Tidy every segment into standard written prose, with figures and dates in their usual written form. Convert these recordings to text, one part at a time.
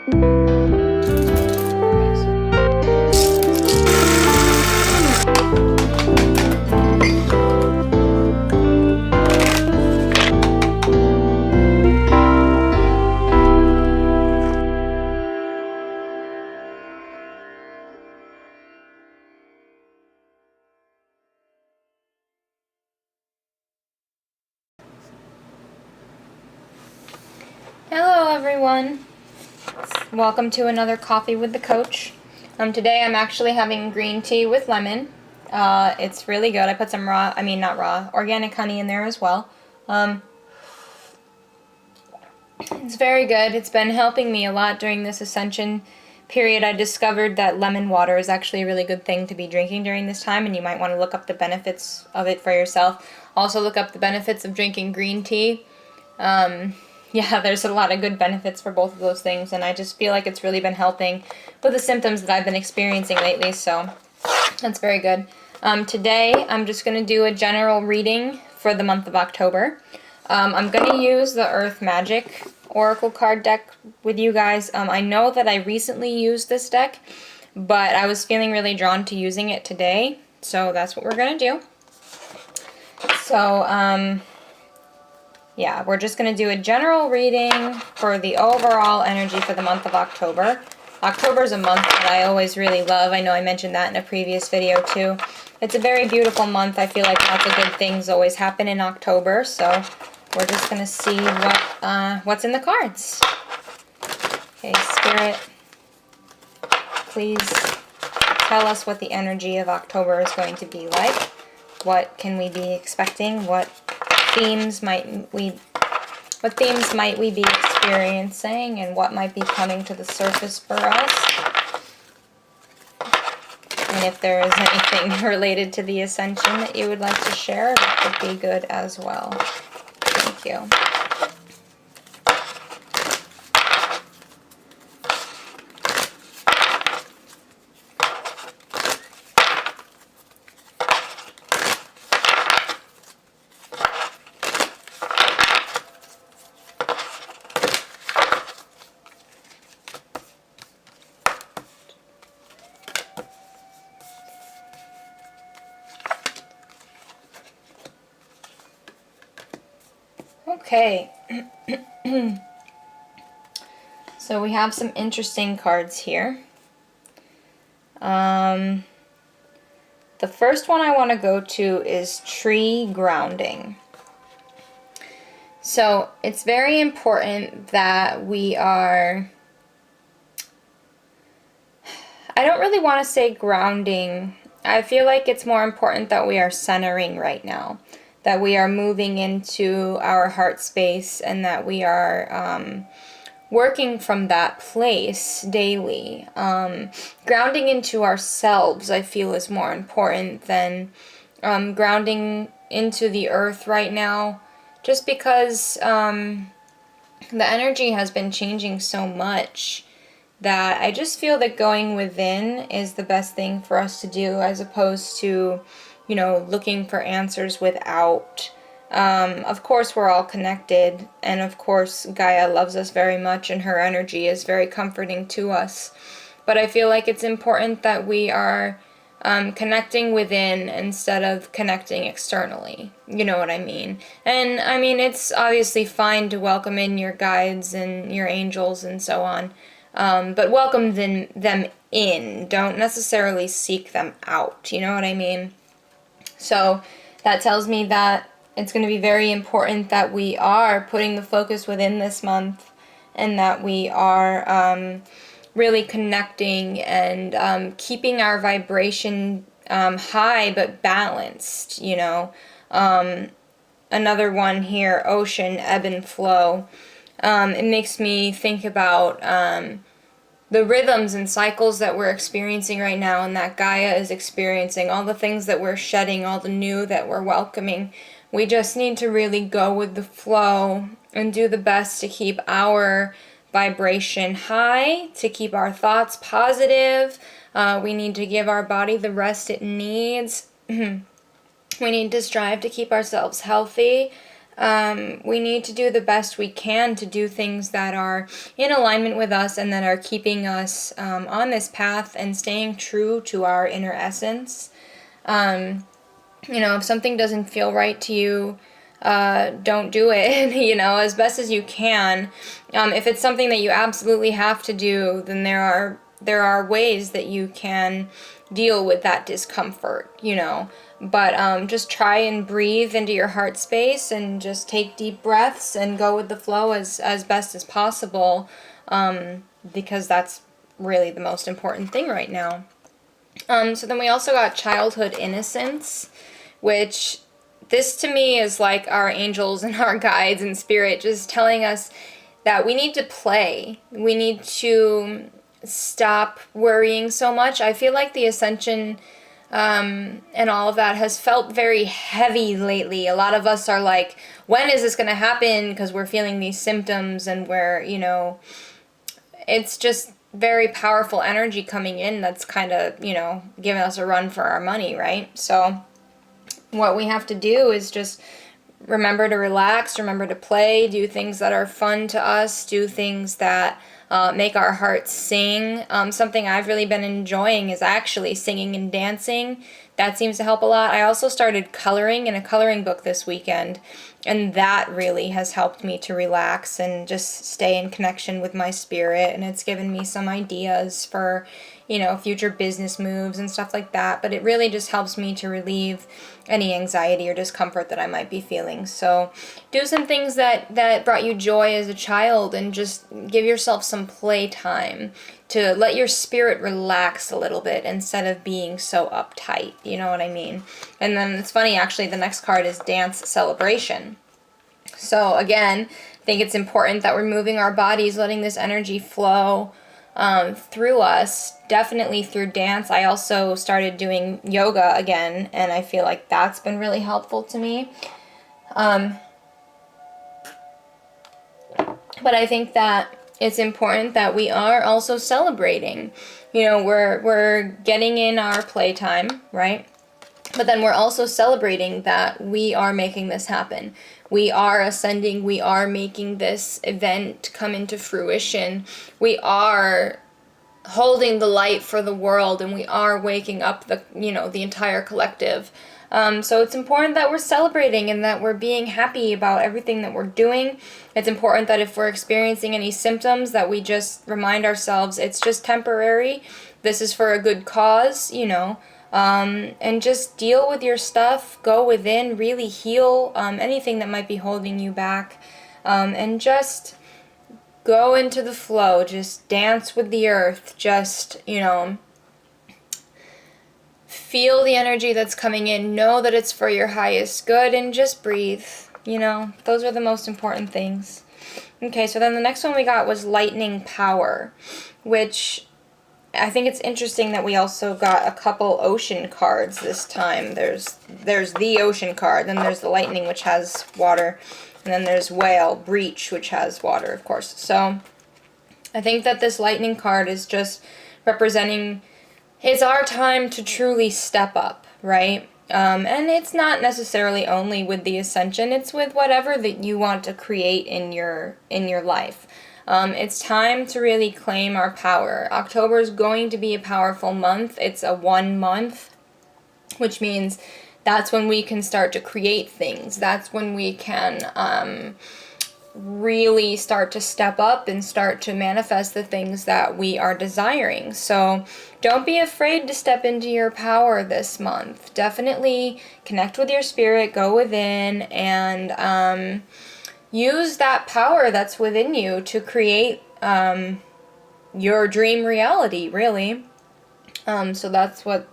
Hello everyone, welcome to another Coffee with the Coach. Today I'm actually having green tea with lemon. It's really good. I put some organic honey in there as well. It's very good. It's been helping me a lot during this ascension period. I discovered that lemon water is actually a really good thing to be drinking during this time, and you might want to look up the benefits of it for yourself. Also look up the benefits of drinking green tea. Yeah, there's a lot of good benefits for both of those things, and I just feel like it's really been helping with the symptoms that I've been experiencing lately, so that's very good. Today, I'm just going to do a general reading for the month of October. I'm going to use the Earth Magic Oracle card deck with you guys. I know that I recently used this deck, but I was feeling really drawn to using it today, so that's what we're going to do. So, yeah, we're just going to do a general reading for the overall energy for the month of October. October is a month that I always really love. I know I mentioned that in a previous video too. It's a very beautiful month. I feel like lots of good things always happen in October, so we're just going to see what's in the cards. Okay, Spirit, please tell us what the energy of October is going to be like. What can we be expecting? What themes might we be experiencing, and what might be coming to the surface for us? And if there is anything related to the ascension that you would like to share, that would be good as well. Thank you. Okay, so we have some interesting cards here. The first one I want to go to is tree grounding. So it's very important that we are, I don't really want to say grounding. I feel like it's more important that we are centering right now, that we are moving into our heart space, and that we are working from that place daily. Grounding into ourselves, I feel, is more important than grounding into the earth right now, just because the energy has been changing so much that I just feel that going within is the best thing for us to do, as opposed to, you know, looking for answers without. Of course, we're all connected, and of course, Gaia loves us very much, and her energy is very comforting to us. But I feel like it's important that we are connecting within instead of connecting externally. You know what I mean? And I mean, it's obviously fine to welcome in your guides and your angels and so on. But welcome them in. Don't necessarily seek them out. You know what I mean? So that tells me that it's going to be very important that we are putting the focus within this month, and that we are really connecting and keeping our vibration high but balanced, you know. Another one here, ocean, ebb and flow. It makes me think about the rhythms and cycles that we're experiencing right now, and that Gaia is experiencing, all the things that we're shedding, all the new that we're welcoming. We just need to really go with the flow and do the best to keep our vibration high, to keep our thoughts positive. We need to give our body the rest it needs. We need to strive to keep ourselves healthy. We need to do the best we can to do things that are in alignment with us and that are keeping us on this path and staying true to our inner essence. If something doesn't feel right to you, don't do it, as best as you can. If it's something that you absolutely have to do, then there are ways that you can deal with that discomfort, But just try and breathe into your heart space and just take deep breaths and go with the flow as best as possible, because that's really the most important thing right now. So then we also got childhood innocence, which this to me is like our angels and our guides and spirit just telling us that we need to play. We need to stop worrying so much. I feel like the ascension and all of that has felt very heavy lately. A lot of us are like, when is this going to happen? Because we're feeling these symptoms and it's just very powerful energy coming in that's kind of, giving us a run for our money, right? So what we have to do is just remember to relax, remember to play, do things that are fun to us, do things that make our hearts sing. Something I've really been enjoying is actually singing and dancing. That seems to help a lot. I also started coloring in a coloring book this weekend, and that really has helped me to relax and just stay in connection with my spirit, and it's given me some ideas for, future business moves and stuff like that, but it really just helps me to relieve any anxiety or discomfort that I might be feeling. So do some things that brought you joy as a child and just give yourself some playtime to let your spirit relax a little bit instead of being so uptight, you know what I mean? And then it's funny, actually, the next card is dance celebration. So again, I think it's important that we're moving our bodies, letting this energy flow through us, definitely through dance. I also started doing yoga again, and I feel like that's been really helpful to me. But I think that it's important that we are also celebrating. We're getting in our playtime, right? But then we're also celebrating that we are making this happen. We are ascending. We are making this event come into fruition. We are holding the light for the world, and we are waking up the entire collective. So it's important that we're celebrating and that we're being happy about everything that we're doing. It's important that if we're experiencing any symptoms, that we just remind ourselves it's just temporary. This is for a good cause, and just deal with your stuff, go within, really heal anything that might be holding you back, and just go into the flow, just dance with the earth, just, feel the energy that's coming in, know that it's for your highest good, and just breathe, those are the most important things. Okay, so then the next one we got was lightning power, which I think it's interesting that we also got a couple ocean cards this time. There's the ocean card, then there's the lightning, which has water, and then there's whale, breach, which has water, of course. So I think that this lightning card is just representing it's our time to truly step up, right? And it's not necessarily only with the ascension, it's with whatever that you want to create in your life. It's time to really claim our power. October is going to be a powerful month. It's a 1 month, which means that's when we can start to create things. That's when we can really start to step up and start to manifest the things that we are desiring. So don't be afraid to step into your power this month. Definitely connect with your spirit, go within, and use that power that's within you to create your dream reality, really. So that's what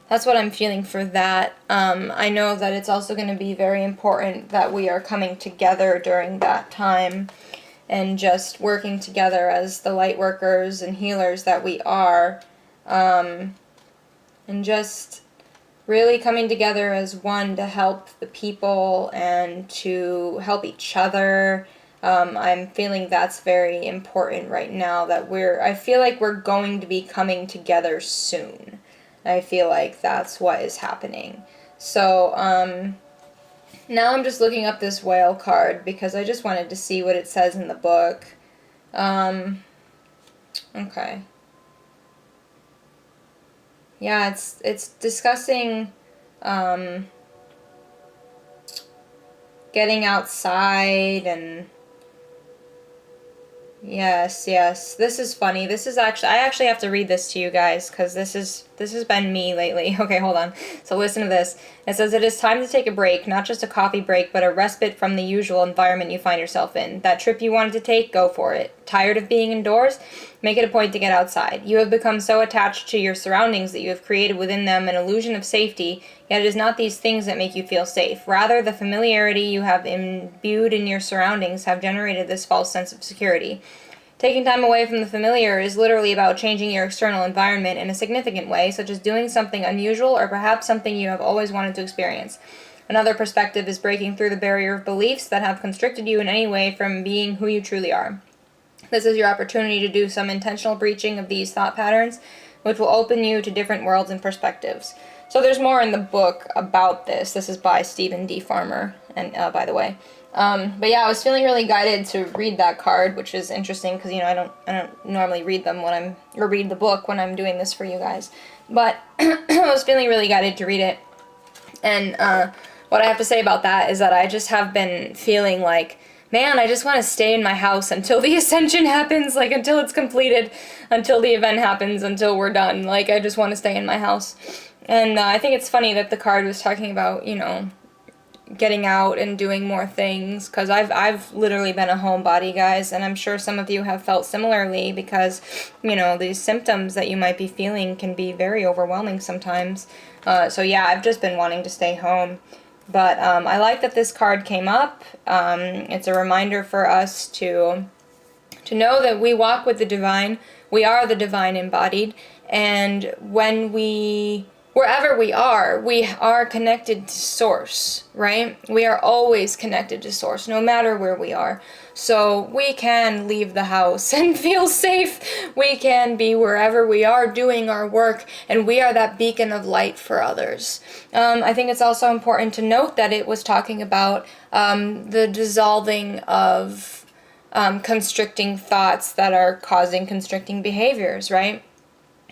I'm feeling for that. I know that it's also going to be very important that we are coming together during that time and just working together as the light workers and healers that we are, and just really coming together as one to help the people and to help each other. I'm feeling that's very important right now, that I feel like we're going to be coming together soon. I feel like that's what is happening. So, Now I'm just looking up this whale card because I just wanted to see what it says in the book. Okay. Yeah, it's discussing getting outside and yes, yes. This is funny. This is I actually have to read this to you guys because this has been me lately. Okay, hold on. So listen to this. It says it is time to take a break, not just a coffee break, but a respite from the usual environment you find yourself in. That trip you wanted to take, go for it. Tired of being indoors? Make it a point to get outside. You have become so attached to your surroundings that you have created within them an illusion of safety, yet it is not these things that make you feel safe. Rather, the familiarity you have imbued in your surroundings have generated this false sense of security. Taking time away from the familiar is literally about changing your external environment in a significant way, such as doing something unusual or perhaps something you have always wanted to experience. Another perspective is breaking through the barrier of beliefs that have constricted you in any way from being who you truly are. This is your opportunity to do some intentional breaching of these thought patterns, which will open you to different worlds and perspectives. So there's more in the book about this. This is by Stephen D. Farmer, and by the way. But yeah, I was feeling really guided to read that card, which is interesting because I don't normally read them or read the book when I'm doing this for you guys. But I was feeling really guided to read it, and what I have to say about that is that I just have been feeling like, man, I just want to stay in my house until the ascension happens, like until it's completed, until the event happens, until we're done. Like I just want to stay in my house. And I think it's funny that the card was talking about, getting out and doing more things, because I've literally been a homebody, guys, and I'm sure some of you have felt similarly because, these symptoms that you might be feeling can be very overwhelming sometimes. So yeah, I've just been wanting to stay home. But I like that this card came up. It's a reminder for us to know that we walk with the divine. We are the divine embodied. And wherever we are connected to source, right? We are always connected to source, no matter where we are. So we can leave the house and feel safe. We can be wherever we are doing our work, and we are that beacon of light for others. I think it's also important to note that it was talking about the dissolving of constricting thoughts that are causing constricting behaviors, right?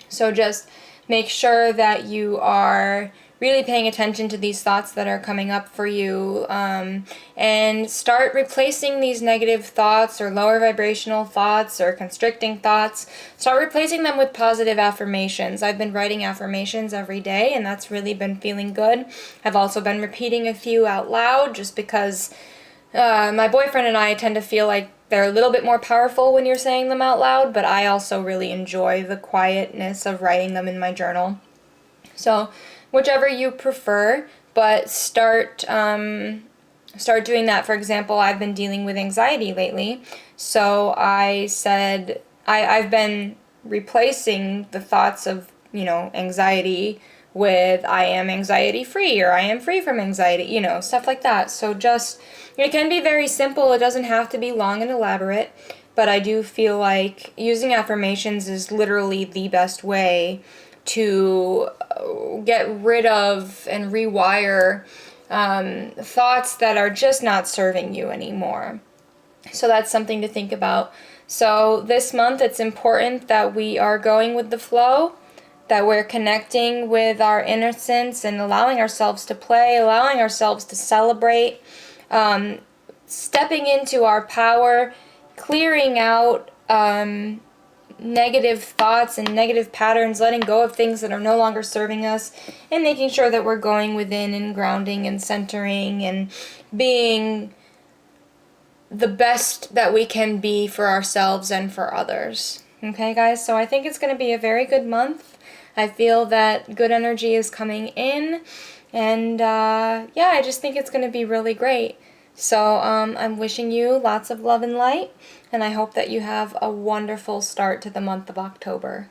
So just make sure that you are really paying attention to these thoughts that are coming up for you, and start replacing these negative thoughts or lower vibrational thoughts or constricting thoughts. Start replacing them with positive affirmations. I've been writing affirmations every day, and that's really been feeling good. I've also been repeating a few out loud just because my boyfriend and I tend to feel like they're a little bit more powerful when you're saying them out loud, but I also really enjoy the quietness of writing them in my journal. So whichever you prefer, but start doing that. For example, I've been dealing with anxiety lately, so I said I've been replacing the thoughts of anxiety with I am anxiety free, or I am free from anxiety, stuff like that. So just, it can be very simple. It doesn't have to be long and elaborate, but I do feel like using affirmations is literally the best way to get rid of and rewire thoughts that are just not serving you anymore. So that's something to think about. So this month, it's important that we are going with the flow, that we're connecting with our innocence and allowing ourselves to play, allowing ourselves to celebrate, stepping into our power, clearing out negative thoughts and negative patterns, letting go of things that are no longer serving us, and making sure that we're going within and grounding and centering and being the best that we can be for ourselves and for others. Okay, guys? So I think it's going to be a very good month. I feel that good energy is coming in, and yeah, I just think it's going to be really great. So I'm wishing you lots of love and light, and I hope that you have a wonderful start to the month of October.